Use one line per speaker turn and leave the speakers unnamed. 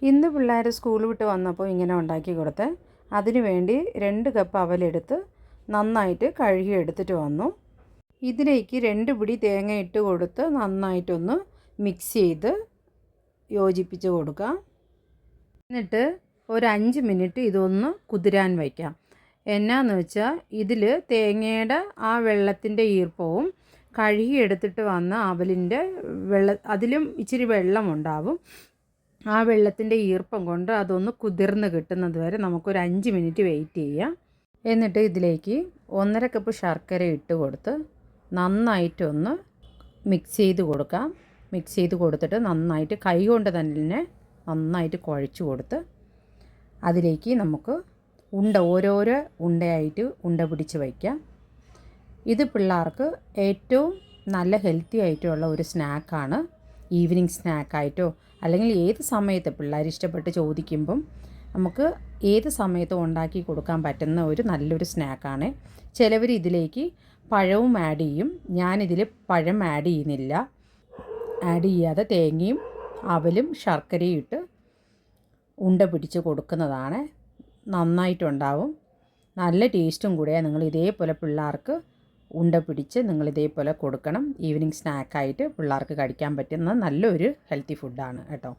ഇന്ന് പിള്ളേർ സ്കൂൾ വിട്ട് വന്നപ്പോൾ ഇങ്ങനെ ഉണ്ടാക്കി കൊടുത്തേ. അതിനു വേണ്ടി 2 കപ്പ് അവലെടുത്ത് നന്നായിട്ട് കഴുകി എടുത്തിട്ട് വന്നു. ഇതിലേക്ക് 2 പിടി തേങ്ങ ഇട്ട് കൊടുത്ത് നന്നായിട്ടൊന്ന് മിക്സ് ചെയ്ത് യോജിപ്പിച്ച് കൊടുക്കാം. എന്നിട്ട് ഒരു 5 മിനിറ്റ് ഇതൊന്ന് കുതിരാൻ വയ്ക്കാം. എന്നാന്ന് വെച്ചാൽ ഇതിൽ തേങ്ങയുടെ ആ വെള്ളത്തിൻ്റെ ഈർപ്പവും കഴുകി എടുത്തിട്ട് വന്ന അവലിൻ്റെ അതിലും ഇച്ചിരി വെള്ളമുണ്ടാവും. ആ വെള്ളത്തിൻ്റെ ഈർപ്പം കൊണ്ട് അതൊന്ന് കുതിർന്ന് കിട്ടുന്നത് വരെ നമുക്കൊരു 5 മിനിറ്റ് വെയിറ്റ് ചെയ്യാം. എന്നിട്ട് ഇതിലേക്ക് 1.5 കപ്പ് ശർക്കര ഇട്ട് കൊടുത്ത് നന്നായിട്ടൊന്ന് മിക്സ് ചെയ്ത് കൊടുക്കാം. മിക്സ് ചെയ്ത് കൊടുത്തിട്ട് നന്നായിട്ട് കൈ കൊണ്ട് തന്നെ നന്നായിട്ട് കുഴച്ച് കൊടുത്ത് അതിലേക്ക് നമുക്ക് ഓരോരോ ഉണ്ടയായിട്ട് പിടിച്ച് വയ്ക്കാം. ഇത് പിള്ളേർക്ക് ഏറ്റവും നല്ല ഹെൽത്തി ആയിട്ടുള്ള ഒരു സ്നാക്കാണ്. ഈവനിങ് സ്നാക്കായിട്ടോ അല്ലെങ്കിൽ ഏത് സമയത്ത് പിള്ളേർ ഇഷ്ടപ്പെട്ട് ചോദിക്കുമ്പം നമുക്ക് ഏത് സമയത്തും ഉണ്ടാക്കി കൊടുക്കാൻ പറ്റുന്ന ഒരു നല്ലൊരു സ്നാക്കാണ്. ചിലവർ ഇതിലേക്ക് പഴവും ആഡ് ചെയ്യും. ഞാനിതിൽ പഴം ആഡ് ചെയ്യുന്നില്ല. ആഡ് ചെയ്യാതെ തേങ്ങയും അവലും ശർക്കരയും ഇട്ട് പിടിച്ച് കൊടുക്കുന്നതാണ്. നന്നായിട്ടുണ്ടാവും. നല്ല ടേസ്റ്റും കൂടിയാണ്. നിങ്ങൾ ഇതേപോലെ പിള്ളേർക്ക് പിടിച്ച് നിങ്ങൾ ഇതേപോലെ കൊടുക്കണം. ഈവനിങ് സ്നാക്കായിട്ട് പിള്ളേർക്ക് കഴിക്കാൻ പറ്റുന്ന നല്ലൊരു ഹെൽത്തി ഫുഡാണ് കേട്ടോ.